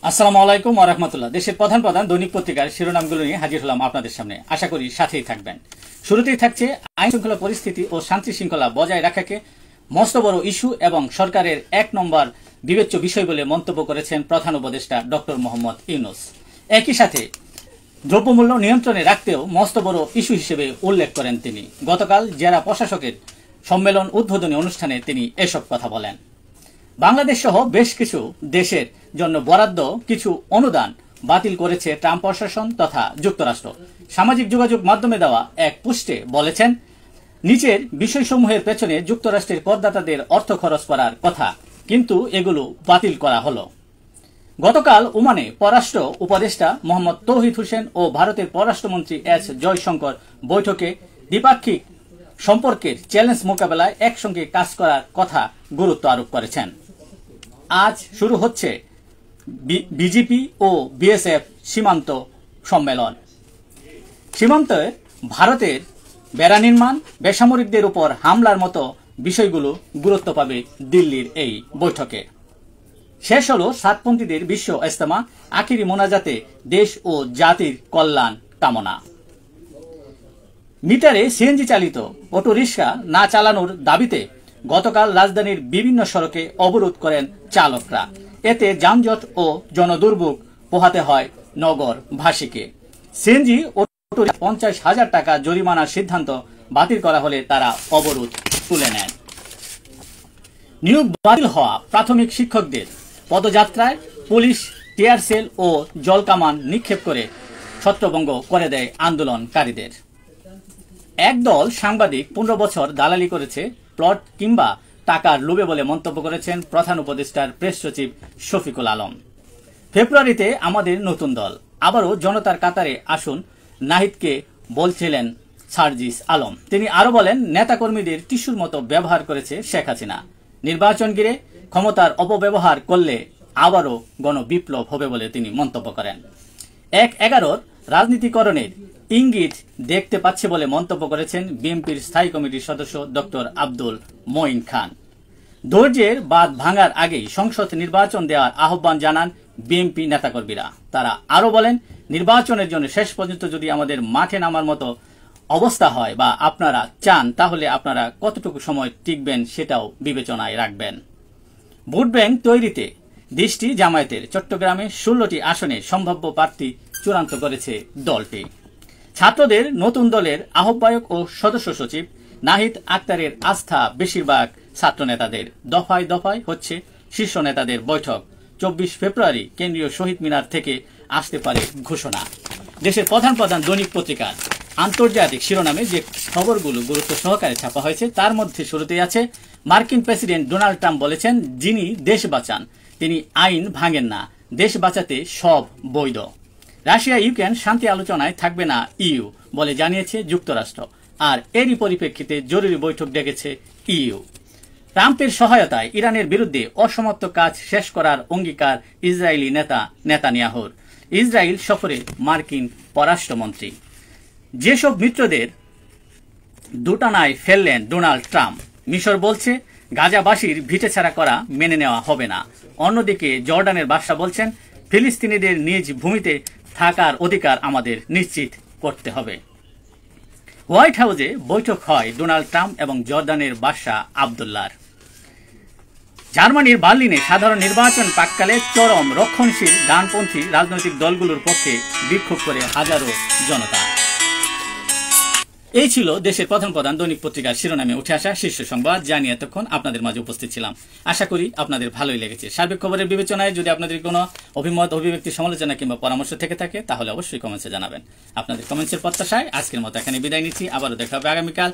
আসসালামু আলাইকুম ওয়া রাহমাতুল্লাহ। দেশের প্রধান প্রধান দৈনিক পত্রিকার শিরোনামগুলো নিয়ে হাজির হলাম আপনাদের সামনে। আশা করি সাথেই থাকবেন। শুরুতেই থাকছে আইন শৃঙ্খলা পরিস্থিতি ও শান্তি শৃঙ্খলা বজায় রাখাকে মস্ত বড় ইস্যু এবং সরকারের ১ নম্বর বিবেচ্য বিষয় বলে মন্তব্য করেছেন প্রধান উপদেষ্টা ডক্টর মোহাম্মদ ইউনূস। একই সাথে দ্রব্যমূল্য নিয়ন্ত্রণে রাখতেও মস্ত বড় ইস্যু হিসেবে উল্লেখ করেন তিনি। গতকাল জেলা প্রশাসকের সম্মেলন উদ্বোধনী অনুষ্ঠানে তিনি এসব কথা বলেন। বাংলাদেশ সহ বেশ কিছু দেশের জন্য বরাদ্দ কিছু অনুদান বাতিল করেছে ট্রাম্প প্রশাসন তথা যুক্তরাষ্ট্র। সামাজিক যোগাযোগ মাধ্যমে দেওয়া এক পোস্টে বলেছেন, নিচের বিষয়সমূহের পেছনে যুক্তরাষ্ট্রের করদাতাদের অর্থ খরচ করার কথা, কিন্তু এগুলো বাতিল করা হলো। গতকাল ওমানে পররাষ্ট্র উপদেষ্টা মোহাম্মদ তৌহিদ হোসেন ও ভারতের পররাষ্ট্রমন্ত্রী এস জয়শঙ্কর বৈঠকে দ্বিপাক্ষিক সম্পর্কের চ্যালেঞ্জ মোকাবেলায় একসঙ্গে কাজ করার কথা গুরুত্ব আরোপ করেছেন। আজ শুরু হচ্ছে বিজেপি ও বিএসএফ সীমান্ত সম্মেলন। সীমান্তে ভারতের বেড়া নির্মাণ, বেসামরিকদের উপর হামলার মতো বিষয়গুলো গুরুত্ব পাবে দিল্লির এই বৈঠকে। শেষ হলো সাতপন্থীদের বিশ্ব ইজতেমা, আখিরি মোনাজাতে দেশ ও জাতির কল্যাণ কামনা। মিটারে সিএনজি চালিত অটোরিকশা না চালানোর দাবিতে গতকাল রাজধানীর বিভিন্ন সড়কে অবরোধ করেন চালকরা। এতে যানজট ও জনদুর্ভোগ পোহাতে হয় নগরবাসীকে। সিএনজি অটোরিকশা ৫০,০০০ টাকা জরিমানার সিদ্ধান্ত বাতিল করা হলে তারা অবরোধ তুলে নেন। নিয়োগ বাতিল হওয়া প্রাথমিক শিক্ষকদের পদযাত্রায় পুলিশ টিয়ার সেল ও জলকামান নিক্ষেপ করে ছত্রভঙ্গ করে দেয় আন্দোলনকারীদের। একদল সাংবাদিক ১৫ বছর দালালি করেছে প্লট কিংবা টাকার লোভে বলে মন্তব্য করেছেন প্রধান উপদেষ্টার প্রেস সচিব শফিকুল আলম। ফেব্রুয়ারিতে আমাদের নতুন দল, আবারও জনতার কাতারে আসুন, নাহিদকে বলছিলেন সার্জিস আলম। তিনি আরো বলেন, নেতাকর্মীদের টিস্যুর মতো ব্যবহার করেছে শেখ হাসিনা। নির্বাচন ঘিরে ক্ষমতার অপব্যবহার করলে আবারও গণবিপ্লব হবে বলে তিনি মন্তব্য করেন। ১/১১ রাজনীতিকরণের ইঙ্গিত দেখতে পাচ্ছে বলে মন্তব্য করেছেন বিএনপির স্থায়ী কমিটির সদস্য ডক্টর আব্দুল মঈন খান। ধৈর্যের বাঁধ ভাঙার আগেই সংসদ নির্বাচন দেওয়ার আহ্বান জানান বিএনপি নেতাকর্মীরা। তারা আরো বলেন, নির্বাচনের জন্য শেষ পর্যন্ত যদি আমাদের মাঠে নামার মতো অবস্থা হয় বা আপনারা চান, তাহলে আপনারা কতটুকু সময় টিকবেন সেটাও বিবেচনায় রাখবেন। ভোট ব্যাংক তৈরিতে দৃষ্টি জামায়াতের। চট্টগ্রামে ১৬টি আসনে সম্ভাব্য প্রার্থী চূড়ান্ত করেছে দলটি। ছাত্রদের নতুন দলের আহ্বায়ক ও সদস্য সচিব নাহিদ আক্তারের আস্থা বেশিরভাগ ছাত্র নেতাদের। দফায় দফায় হচ্ছে শীর্ষ নেতাদের বৈঠক। ২৪ ফেব্রুয়ারি কেন্দ্রীয় শহীদ মিনার থেকে আসতে পারে ঘোষণা। দেশের প্রধান প্রধান দৈনিক পত্রিকার আন্তর্জাতিক শিরোনামে যে খবরগুলো গুরুত্ব সহকারে ছাপা হয়েছে তার মধ্যে শুরুতেই আছে, মার্কিন প্রেসিডেন্ট ডোনাল্ড ট্রাম্প বলেছেন, যিনি দেশ বাঁচান তিনি আইন ভাঙেন না, দেশ বাঁচাতে সব বৈধ। রাশিয়া ইউক্রেন শান্তি আলোচনায় থাকবে না ইইউ বলে জানিয়েছে যুক্তরাষ্ট্র। আর এরই পরিপ্রেক্ষিতে জরুরি বৈঠক ডেকেছে ইইউ। ট্রাম্পের সহায়তায় ইরানের বিরুদ্ধে অসমাপ্ত কাজ শেষ করার অঙ্গীকার ইসরায়েলি নেতা নেতানিয়াহুর। ইসরায়েল সফরে মার্কিন পররাষ্ট্রমন্ত্রী। যেসব মিত্রদের দুটানায় ফেললেন ডোনাল্ড ট্রাম্প। মিশর বলছে, গাজাবাসীর ভিটেছাড়া করা মেনে নেওয়া হবে না। অন্যদিকে জর্ডানের বাদশা বলছেন, ফিলিস্তিনিদের নিজ ভূমিতে থাকার অধিকার আমাদের নিশ্চিত করতে হবে। হোয়াইট হাউসে বৈঠক হয় ডোনাল্ড ট্রাম্প এবং জর্ডানের বাদশা আবদুল্লাহর। জার্মানির বার্লিনে সাধারণ নির্বাচন প্রাক্কালে চরম রক্ষণশীল ডানপন্থী রাজনৈতিক দলগুলোর পক্ষে বিক্ষোভ করে হাজারো জনতা। এই ছিল দেশের প্রধান প্রধান দৈনিক পত্রিকার শিরোনামে উঠে আসা শীর্ষ সংবাদ, যা নিয়ে এতক্ষণ আপনাদের মাঝে উপস্থিত ছিলাম। আশা করি আপনাদের ভালোই লেগেছে। সার্বিক খবরের বিবেচনায় যদি আপনাদের কোনো অভিমত, অভিব্যক্তি, সমালোচনা কিংবা পরামর্শ থেকে থাকে তাহলে অবশ্যই কমেন্টসে জানাবেন। আপনাদের কমেন্টসের প্রত্যাশায় আজকের মতো এখানে বিদায় নিচ্ছি। আবারও দেখা হবে আগামীকাল